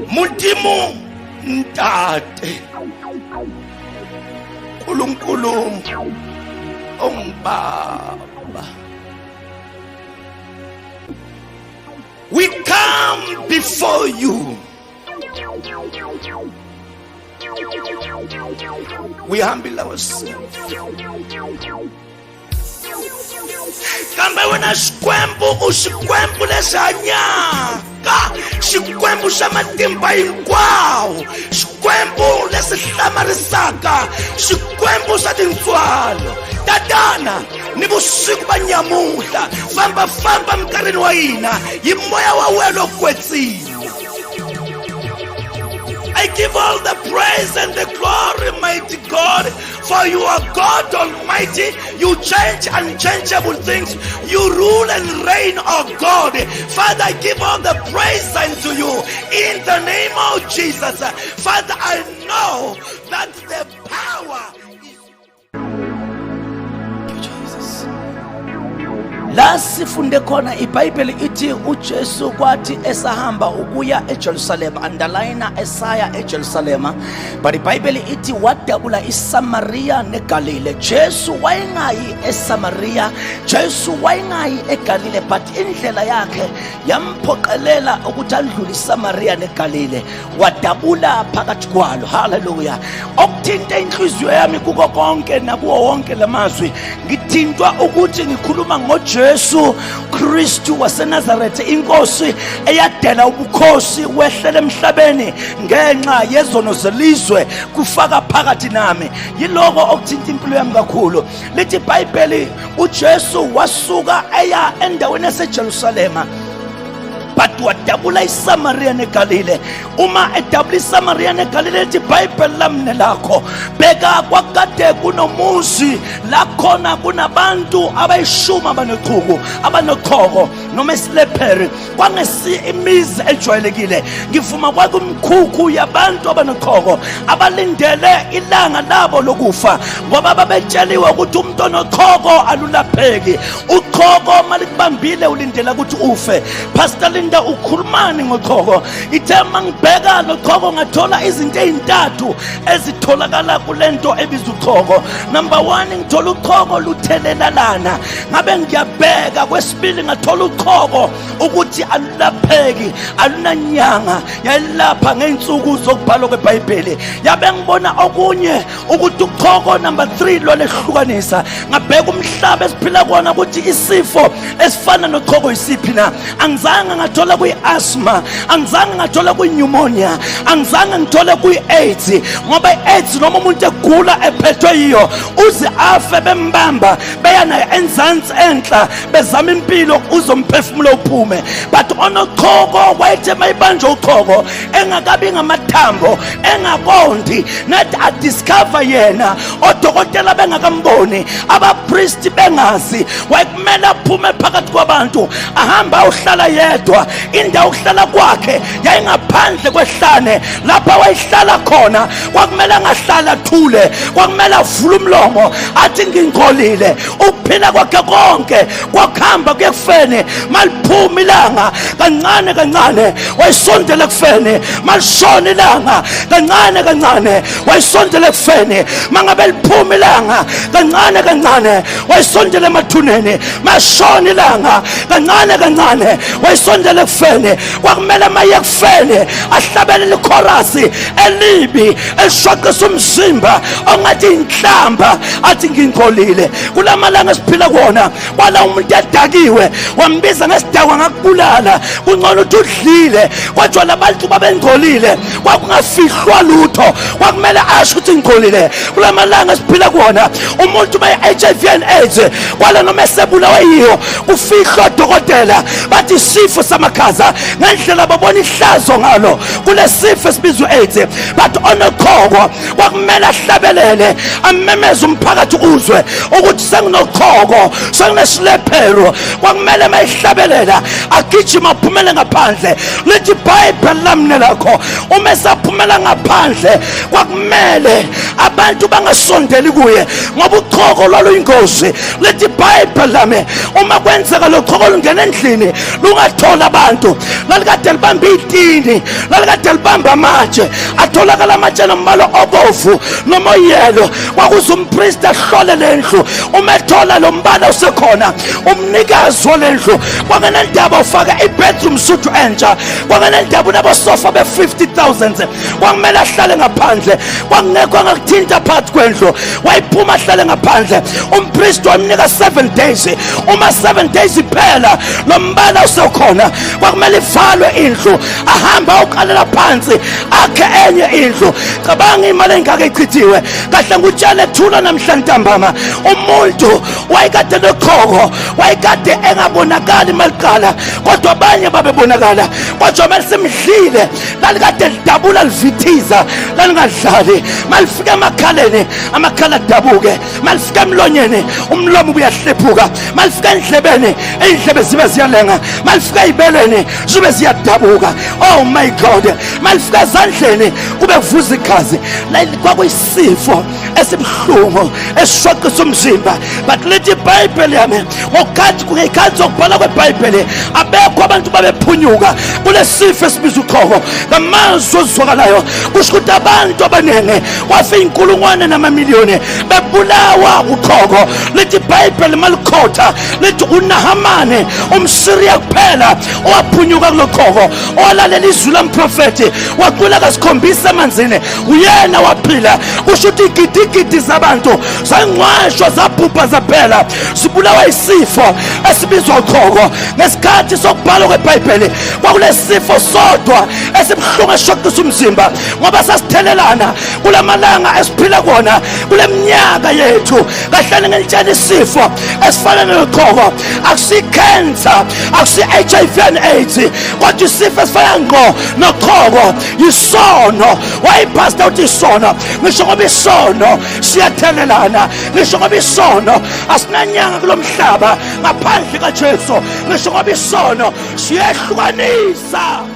Multimo ntate Kulunkulu Baba. We come before you. We humble ourselves. Kambe wena xikwembu lexi hanyaka, xikwembu xa matimba hinkwawo, xikwembu lexi hlamarisaka, xikwembu xa tintswalo. Tatana ni vusiku va nyamuhla, famba minkarhini wa hina hi moya wa wena kwetsini. I give all the praise and the glory, mighty God, for you are God Almighty. You change unchangeable things. You rule and reign, oh God. Father, I give all the praise unto you in the name of Jesus. Father, I know that the power is... Thank you, Jesus. La sifunde khona iBhayibheli ithi uJesu kwathi esahamba ukuya eJerusalem, underline esaya eJerusalem, but iBhayibheli ithi wadabula iSamaria neGalile. Jesu wayengayi eSamaria, Jesu wayengayi eGalile, but indlela yakhe yamphoqelela ukuthi adlule iSamaria neGalile, wadabula phakathi kwalo. Hallelujah. Okuthinta inhliziyo yami kuko konke nakuwo wonke lamazwi, ngithintwa ukuthi ngikhuluma ngoJesu Kristu waseNazaretha, inkosi eyadela ubukhosi wehlele emhlabeni ngenxa yezono zelizwe kufaka phakathi nami. Yiloko okuthinta impilo yami kakhulu. Lithi iBhayibheli uJesu wasuka eya endaweni yaseJerusalema, but wadabula iSamaria neGalile. Uma edabula iSamaria neGalile, lithi iBhayibheli lamne lakho, beka kwakade kunomuzi la khona kunabantu abayishuma abanochoko noma isilepheri. Kwangesi imizi ejwayelekile, ngivuma kwakumkhukhu yabantu abanochoko abalindele ilanga labo lokufa, ngoba babetsheliwe ukuthi umuntu onochoko alulapheki. Uchoko malikubambile ulindela ukuthi ufe. Pastor Linda ukhulumani ngochoko? Ithe mangibheka lo choko ngathola izinto ezintathu ezitholakala kulento ebizwa uchoko. Number 1, ngithola uchoko luthelelalana. Ngabe ngiyabheka kwesibili ngathola uchoko ukuthi alulapheki, alunanyanga, yayilapha ngeensuku zokubhalwa kweBhayibheli. Yabe ngibona okunye ukuthi uchoko number 3 lo lehlukanisa. Ngabheka umhlaba esiphila kuona ukuthi isifo esifana nochoko isiphi na. Angizange ngathola kuyi-asthma, angizange ngathola kuyi-pneumonia, angizange ngithole kuyi-AIDS, ngoba i-AIDS noma umuntu egula ephethwe yiyo uze afe bembamba beya naye enzansi enhla bezama impilo uzomphefumulo uphume. But onochoko wayethe mayibanjwe uchoko engakabi ngamathambo, engakondi, nathi adiscover yena, odokotela bengakamboni, abapriest bengazi, wayekumele aphume phakathi kwabantu ahamba ayohlala yedwa. Indawo ukuhlala kwakhe yayingaphandle kwehlane, lapha wayehlala khona kwakumele angahlala thule, kwakumele avule umlomo athi ngingcolile. Ukuphila kwakhe konke kwakuhamba kuye kufene. Maliphuma ilanga kancane kancane wayisondela kufene, malishona ilanga kancane kancane wayisondela kufene. Mangabe liphuma ilanga kancane kancane wayisondela emathuneni, mashona ilanga kancane kancane wayisondela kufene. Kwakumele maye kufene ahlabelele ikhorasi elibi elishaqisa umzimba ongathi inhlamba, athi ngingcolile. Kulamalanga esiphila kuona kwala umuntu edakiwe wambiza ngesidakwa ngakubulala, kungcono ukuthi udlile. Kodwa labantu babengcolile kwakungafihlwa lutho, kwakumele asho ukuthi ngcolile. Kulamalanga esiphila kuona umuntu bayi-HIV and AIDS kwala noma esebulawa yiyo kufihlwa odokotela bathi isifo samakhaza ngendlela babona ihlazo ngalo kule sifo esibizwa AIDS. But onochoko kwakumele ahlabelele amemeze umphakathi uzwe ukuthi senginochoko, senginesilephero. Kwakumele mayihlabelela agijima aphumele ngaphandle. Lithi iBhayibheli lamne lakho uma esaphumela ngaphandle kwakumele abantu bangasondeli kuye ngoba uqhoko lwaluyingozi. Lithi iBhayibheli lami uma kwenzeka lo qhoko lungena endlini lungathola abantu, lalikade libamba itini, lalikade libamba amatshe, atholakala amatshe nombalo obovu noma yelo. Kwakuze umpriest ahlole lendlu, uma ethola lo mbala usekhona umnikazi walendlu kwangenendaba ufaka i-bedroom suit entsha, kwangenendaba unabosofa be-50,000, kwakumele ahlale ngaphandle, kwakungekho angakuthinta phakathi kwendlu, wayiphuma ahlale ngaphandle. Umpriest wamnika 7 days, uma 7 days iphela lo mbala usekhona kwakumele ivalwe indlu, ahamba awuqalela phansi akhe enye indlu. Cabanga imali engaka ichithiwe. Kahle ngutshele thula namhlanje ntambama, umuntu wayekade noqhoko, wayekade engabonakali maliqala, kodwa abanye babebonakala. Kodwa malisemdlile lalikade lidabula livithiza, lalingadlali. Malifika emakhaleni amakhala adabuke, malifika emlonyeni umlomo uyahlephuka, malifika endlebeni indlebe zibe ziyalenga, malifika ey'beleni zibe ziyadabuka. Oh my God, malifika ezandleni kube kuvuza igazi. Kwakuyisifo esibuhlungu esishwaqisa umzimba. But lithi iBhayibheli yami ngekhathi zokubhala kweBhayibheli abekho abantu babephunyuka kule sifo esibizwa uqhoko. Ngamazwi ozwakalayo kusho ukuthi abantu abaningi kwafe inkulungwane namamiliyoni bebulawa uqhoko. Lithi iBhayibheli malikhotha lithi uNahamani umSiriya kuphela owaphunyuka kulo qhoko, owalalela izwi lomprofethi waqula kasikhombisa emanzini, uyena waphila. Kusho ukuthi igidigidi zabantu zangcwashwa zabhubha zaphela, zibulawa isifo esibizwa uqhoko. Ngesikhathi sokubhala kweBhayibheli kwakulesifo sodwa esibuhlungu esishaqisa umzimba, ngoba sasithelelana kulamalanga esiphila kuona kule minyaka yethu. Kahlale ngilitshela isifo esifana noqhoko akusi-cancer, akusi-HIV and AIDS, kodwa isifo esifana ngqo noqhoko yisono. Wayipasta uthi isono, ngisho ngoba isono siyathelelana, ngisho ngoba isono asinanyanga kulo mhlaba ngaphandle kaJesu, ngisho ngoba isono siyehlukanisa.